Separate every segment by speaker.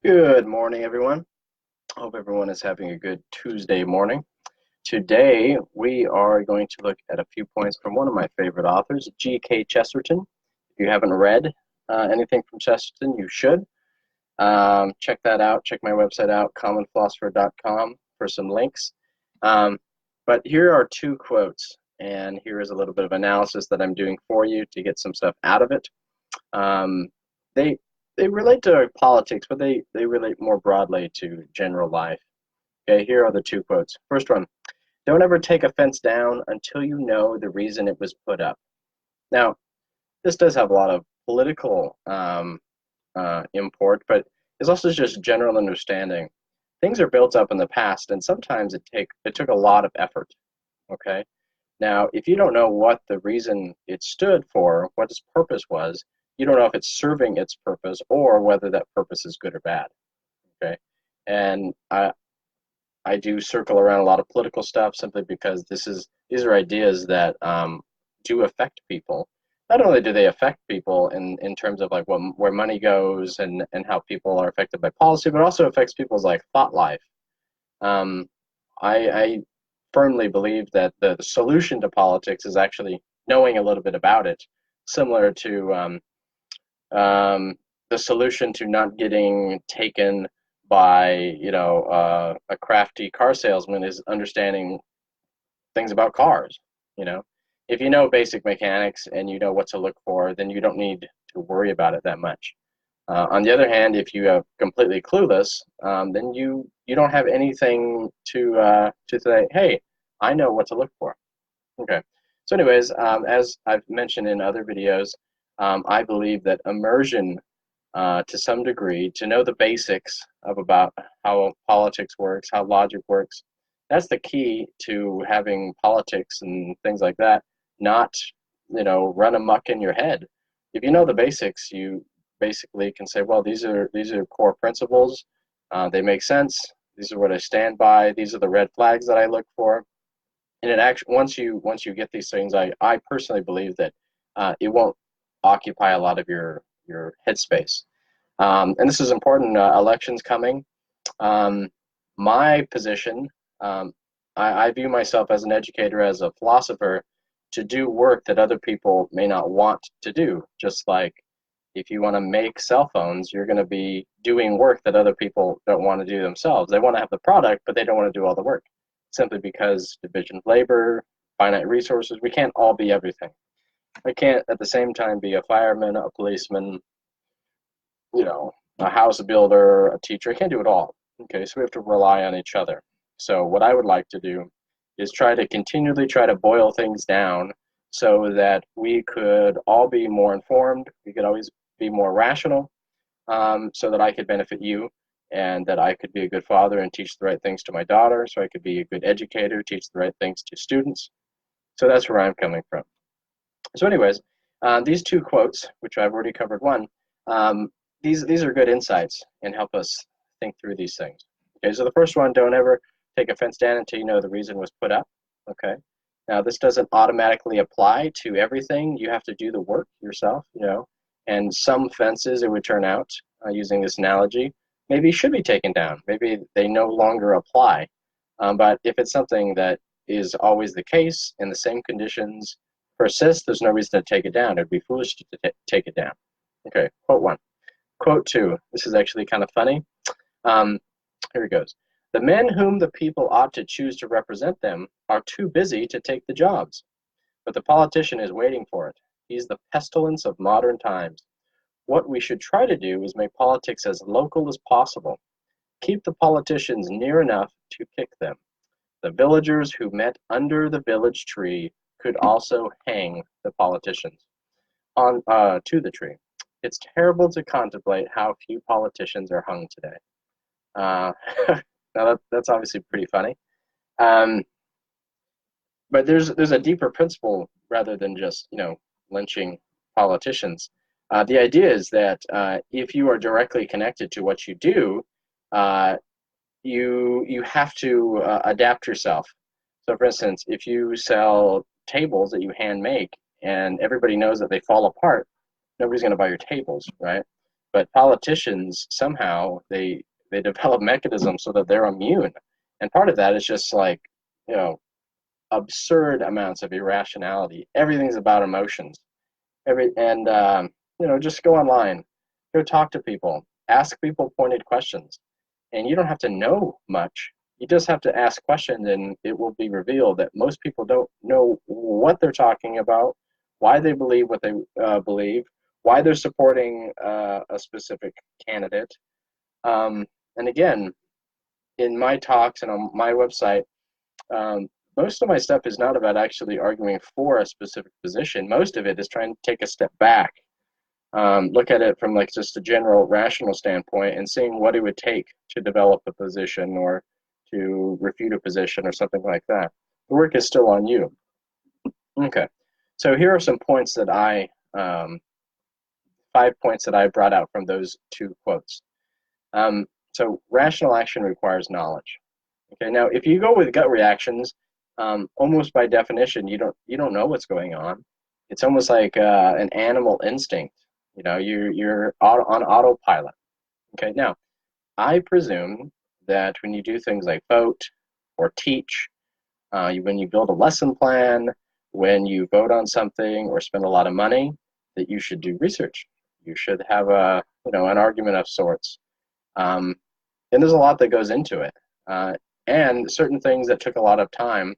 Speaker 1: Good morning, everyone. Hope everyone is having a good Tuesday morning. Today, we are going to look at a few points from one of my favorite authors, G.K. Chesterton. If you haven't read anything from Chesterton, you should. Check that out. Check my website out, commonphilosopher.com, for some links. But here are two quotes, and here is a little bit of analysis that I'm doing for you to get some stuff out of it. Um, they they relate to politics, but they relate more broadly to general life. Okay, here are the two quotes. First one: "Don't ever take a fence down until you know the reason it was put up." Now, this does have a lot of political import, but it's also just general understanding. Things are built up in the past, and sometimes it took a lot of effort. Okay, now, if you don't know what the reason it stood for, what its purpose was, you don't know if it's serving its purpose or whether that purpose is good or bad. Okay, and I do circle around a lot of political stuff simply because these are ideas that do affect people. Not only do they affect people in terms of like where money goes and how people are affected by policy, but also affects people's like thought life. Um, I firmly believe that the solution to politics is actually knowing a little bit about it, similar to um, the solution to not getting taken by a crafty car salesman is understanding things about cars. You know, if you know basic mechanics and you know what to look for, then you don't need to worry about it that much. On the other hand, if you are completely clueless, then you don't have anything to say. Hey, I know what to look for. Okay. So, anyways, as I've mentioned in other videos, I believe that immersion, to some degree, to know the basics of about how politics works, how logic works, that's the key to having politics and things like that not, run amok in your head. If you know the basics, you basically can say, well, these are core principles. They make sense. These are what I stand by. These are the red flags that I look for. And it actually once you get these things, I personally believe that it won't occupy a lot of your headspace. And this is important. Elections coming. Um, my position, I view myself as an educator, as a philosopher, to do work that other people may not want to do. Just like if you want to make cell phones, you're going to be doing work that other people don't want to do themselves. They want to have the product, but they don't want to do all the work, simply because division of labor, finite resources. We can't all be everything. I can't at the same time be a fireman, a policeman, a house builder, a teacher. I can't do it all. Okay, so we have to rely on each other. So what I would like to do is continually try to boil things down so that we could all be more informed. We could always be more rational, so that I could benefit you, and that I could be a good father and teach the right things to my daughter, so I could be a good educator, teach the right things to students. So that's where I'm coming from. So, anyways, these two quotes, which I've already covered one, um, these are good insights and help us think through these things. Okay, so the first one: don't ever take a fence down until you know the reason was put up. Okay. Now, this doesn't automatically apply to everything. You have to do the work yourself, and some fences, it would turn out, using this analogy, maybe should be taken down. Maybe they no longer apply. But if it's something that is always the case and the same conditions persist, there's no reason to take it down. It'd be foolish to take it down. Okay, quote one. Quote two. This is actually kind of funny. Um, Here it goes. The men whom the people ought to choose to represent them are too busy to take the jobs, but the politician is waiting for it. He's the pestilence of modern times. What we should try to do is make politics as local as possible. Keep the politicians near enough to kick them. The villagers who met under the village tree could also hang the politicians on to the tree. It's terrible to contemplate how few politicians are hung today. Uh, now that's obviously pretty funny, um, but there's a deeper principle rather than just lynching politicians. The idea is that if you are directly connected to what you do, uh, you have to adapt yourself. So, for instance, if you sell tables that you hand make and everybody knows that they fall apart, nobody's going to buy your tables, right? But politicians, somehow, they develop mechanisms so that they're immune. And part of that is just like, you know, absurd amounts of irrationality. Everything's about emotions. Just go online, go talk to people, ask people pointed questions, and you don't have to know much. You just have to ask questions, and it will be revealed that most people don't know what they're talking about, why they believe what they believe, why they're supporting a specific candidate. And again, in my talks and on my website, um, most of my stuff is not about actually arguing for a specific position. Most of it is trying to take a step back, look at it from like just a general rational standpoint and seeing what it would take to develop a position or to refute a position or something like that. The work is still on you. Okay, so here are some points that 5 points that I brought out from those two quotes. So rational action requires knowledge. Okay, now if you go with gut reactions, almost by definition, you don't know what's going on. It's almost like an animal instinct. You know, you're on autopilot. Okay, now I presume that when you do things like vote or teach, when you build a lesson plan, when you vote on something or spend a lot of money, that you should do research. You should have an argument of sorts. And there's a lot that goes into it. And certain things that took a lot of time,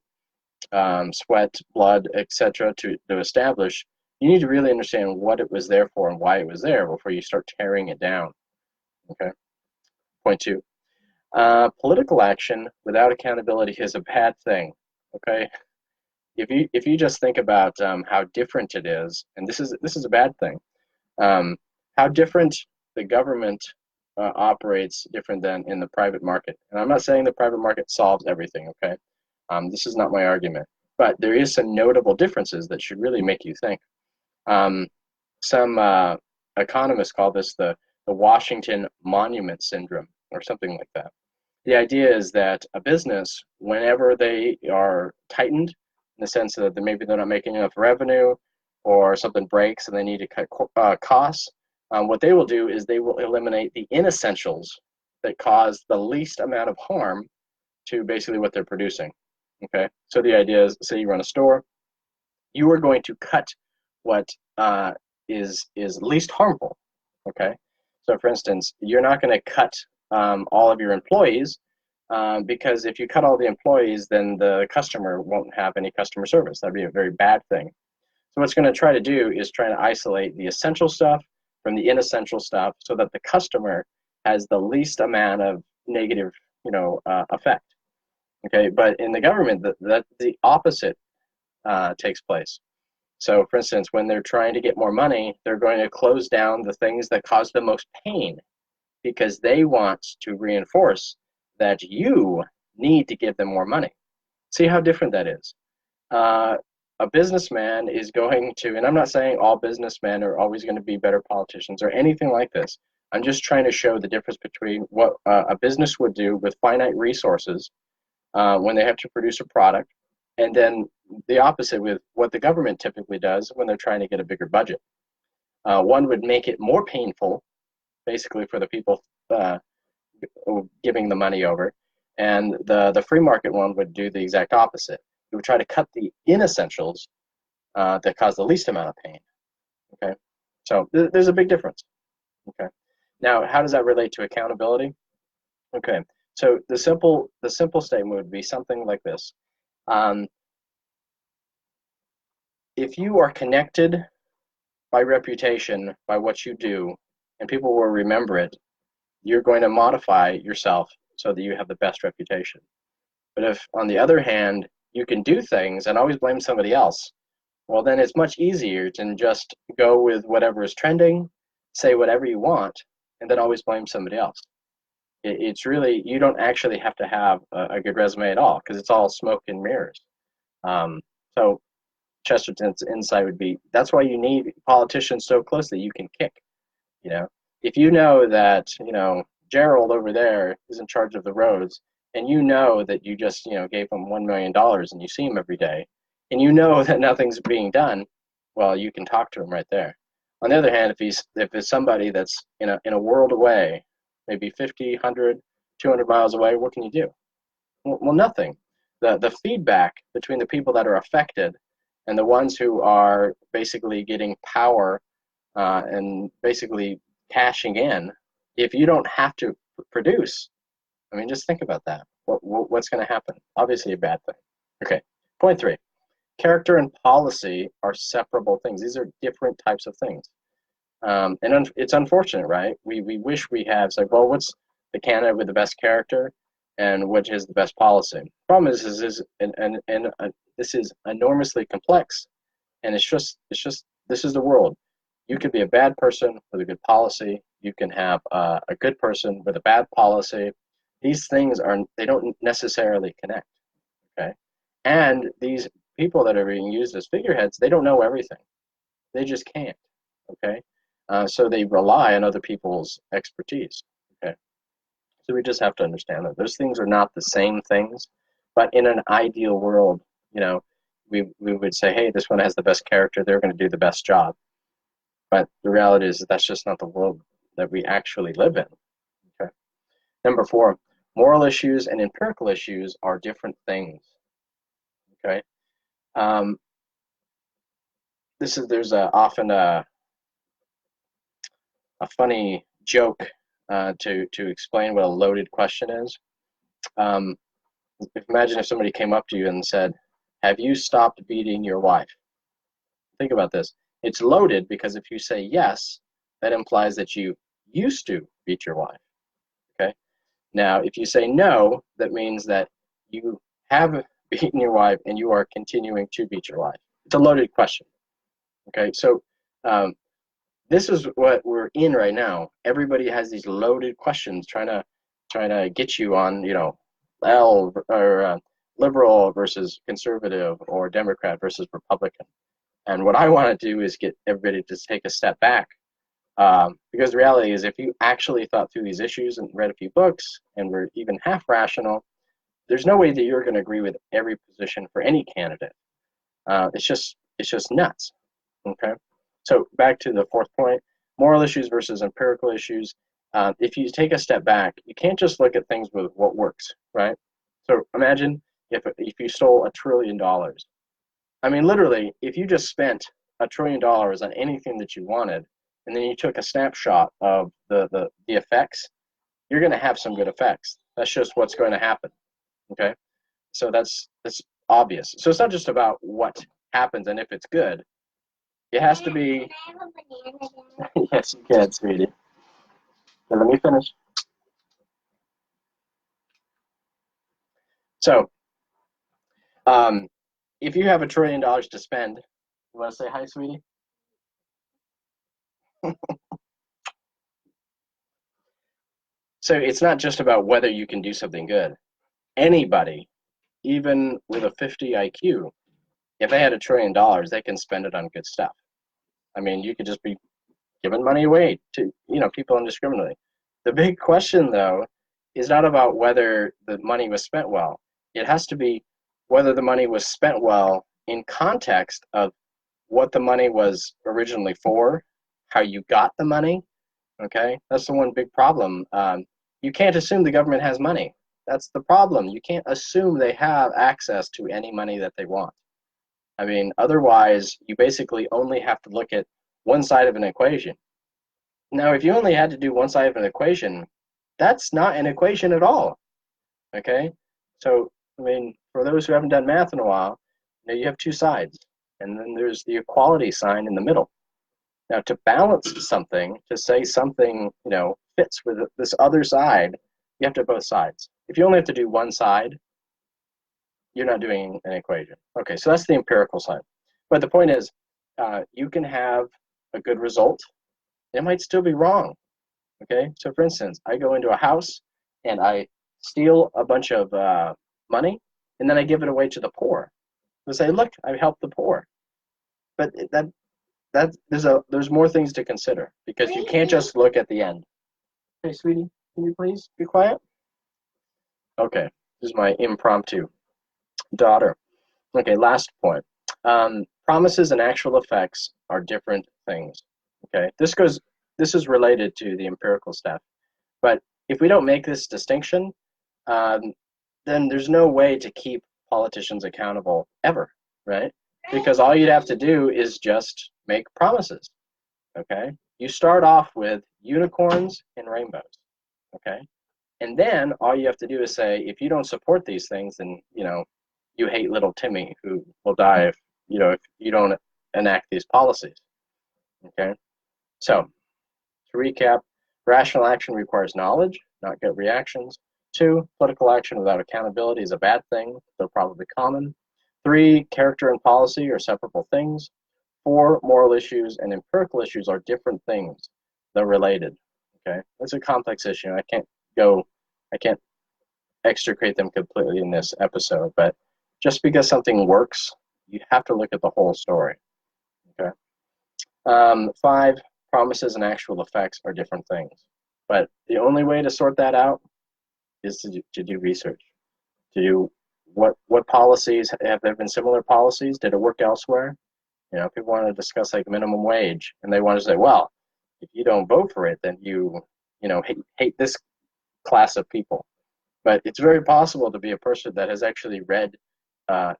Speaker 1: sweat, blood, etc., to establish, you need to really understand what it was there for and why it was there before you start tearing it down. Okay. Point two. Political action without accountability is a bad thing. Okay. If you just think about how different it is, and this is a bad thing, how different the government operates different than in the private market. And I'm not saying the private market solves everything, okay? This is not my argument. But there is some notable differences that should really make you think. Some economists call this the Washington Monument Syndrome or something like that. The idea is that a business, whenever they are tightened, in the sense that maybe they're not making enough revenue or something breaks and they need to cut costs, what they will do is they will eliminate the inessentials that cause the least amount of harm to basically what they're producing. Okay, so the idea is, say you run a store, you are going to cut what is least harmful. Okay, so for instance, you're not going to cut all of your employees because if you cut all the employees, then the customer won't have any customer service. That'd be a very bad thing. So what it's going to try to do is try to isolate the essential stuff from the inessential stuff so that the customer has the least amount of negative, effect. Okay, but in the government, the opposite takes place. So, for instance, when they're trying to get more money, they're going to close down the things that cause the most pain because they want to reinforce that you need to give them more money. See how different that is. A businessman is going to, and I'm not saying all businessmen are always going to be better politicians or anything like this. I'm just trying to show the difference between what a business would do with finite resources when they have to produce a product, and then the opposite with what the government typically does when they're trying to get a bigger budget. One would make it more painful, basically, for the people giving the money over, and the free market one would do the exact opposite. It would try to cut the inessentials that cause the least amount of pain. Okay, so there's a big difference. Okay, now how does that relate to accountability? Okay, so the simple statement would be something like this: if you are connected by reputation, by what you do, and people will remember it, you're going to modify yourself so that you have the best reputation. But if, on the other hand, you can do things and always blame somebody else, well, then it's much easier to just go with whatever is trending, say whatever you want, and then always blame somebody else. It's really, you don't actually have to have a good resume at all because it's all smoke and mirrors. So Chesterton's insight would be, that's why you need politicians so close that you can kick. If you know that, Gerald over there is in charge of the roads, and you know that you just, gave him $1 million and you see him every day, and you know that nothing's being done, well, you can talk to him right there. On the other hand, if it's somebody that's in a world away, maybe 50, 100, 200 miles away, what can you do? Well, nothing. The feedback between the people that are affected and the ones who are basically getting power and basically cashing in, if you don't have to produce, I mean, just think about that. What's going to happen? Obviously a bad thing. Okay, point 3. Character and policy are separable things. These are different types of things. And it's unfortunate, right? We wish we had, it's like, well, what's the candidate with the best character and which is the best policy? Problem is this is enormously complex, and it's just this is the world. You could be a bad person with a good policy. You can have a good person with a bad policy. These things they don't necessarily connect, okay? And these people that are being used as figureheads, they don't know everything. They just can't, okay? So they rely on other people's expertise, okay? So we just have to understand that those things are not the same things, but in an ideal world, we would say, hey, this one has the best character, they're going to do the best job. But the reality is that's just not the world that we actually live in, okay? Number 4, moral issues and empirical issues are different things, okay? There's often a funny joke to explain what a loaded question is. Imagine if somebody came up to you and said, have you stopped beating your wife? Think about this. It's loaded because if you say yes, that implies that you used to beat your wife, okay? Now, if you say no, that means that you have beaten your wife and you are continuing to beat your wife. It's a loaded question, okay? So this is what we're in right now. Everybody has these loaded questions trying to get you on, L or liberal versus conservative or Democrat versus Republican. And what I want to do is get everybody to take a step back, because the reality is if you actually thought through these issues and read a few books and were even half rational, there's no way that you're going to agree with every position for any candidate. It's just nuts, okay? So back to the 4th point, moral issues versus empirical issues. If you take a step back, you can't just look at things with what works, right? So imagine if you stole $1 trillion. I mean, literally, if you just spent $1 trillion on anything that you wanted, and then you took a snapshot of the effects, you're going to have some good effects. That's just what's going to happen, okay? So that's obvious. So it's not just about what happens and if it's good. It has to be. Yes, you can, sweetie. Now, let me finish. So, if you have $1 trillion to spend, you want to say hi, sweetie? So it's not just about whether you can do something good. Anybody, even with a 50 IQ, if they had $1 trillion, they can spend it on good stuff. I mean, you could just be giving money away to people indiscriminately. The big question, though, is not about whether the money was spent well. It has to be whether the money was spent well in context of what the money was originally for, how you got the money, okay? That's the one big problem. You can't assume the government has money. That's the problem. You can't assume they have access to any money that they want. I mean, otherwise, you basically only have to look at one side of an equation. Now, if you only had to do one side of an equation, that's not an equation at all, okay? So, I mean, for those who haven't done math in a while, you have two sides, and then there's the equality sign in the middle. Now, to balance something, to say something, fits with this other side, you have to have both sides. If you only have to do one side, you're not doing an equation. Okay, so that's the empirical side. But the point is, you can have a good result. It might still be wrong, okay? So for instance, I go into a house and I steal a bunch of money, and then I give it away to the poor. I say, look, I helped the poor. But there's more things to consider, because you can't just look at the end. Hey, sweetie, can you please be quiet? Okay, this is my impromptu daughter. Okay, last point. Promises and actual effects are different things. Okay, this is related to the empirical stuff. But if we don't make this distinction, um, then there's no way to keep politicians accountable ever, right? Because all you'd have to do is just make promises. Okay, you start off with unicorns and rainbows. Okay, and then all you have to do is say, if you don't support these things, then you hate little Timmy who will die if you don't enact these policies. Okay, so to recap, rational action requires knowledge, not gut reactions. 2, political action without accountability is a bad thing, though probably common. 3, character and policy are separable things. 4, moral issues and empirical issues are different things. They're related. Okay, it's a complex issue. I can't extricate them completely in this episode, but just because something works, you have to look at the whole story. Okay. 5, promises and actual effects are different things. But the only way to sort that out is to do research. To do what policies, have there been similar policies? Did it work elsewhere? People want to discuss like minimum wage, and they want to say, well, if you don't vote for it, then you hate this class of people. But it's very possible to be a person that has actually read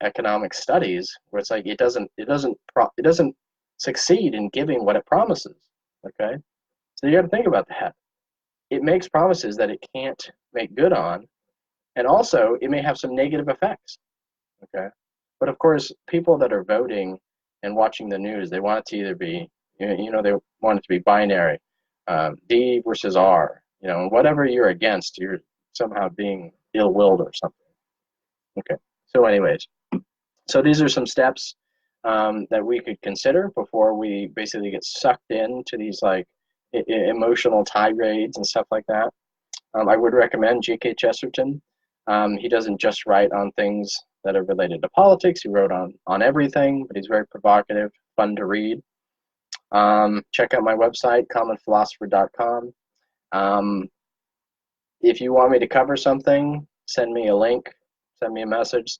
Speaker 1: economic studies where it's like it doesn't succeed in giving what it promises. Okay, so you got to think about that. It makes promises that it can't make good on, and also it may have some negative effects. Okay, but of course, people that are voting and watching the news, they want it to either be, they want it to be binary, D versus R. Whatever you're against, you're somehow being ill-willed or something. Okay. So, anyways, so these are some steps that we could consider before we basically get sucked into these like emotional tirades and stuff like that. I would recommend G.K. Chesterton. He doesn't just write on things that are related to politics. He wrote on everything, but he's very provocative, fun to read. Check out my website, commonphilosopher.com. If you want me to cover something, send me a link, send me a message.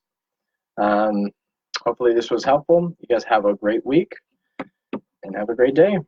Speaker 1: Hopefully this was helpful. You guys have a great week and have a great day.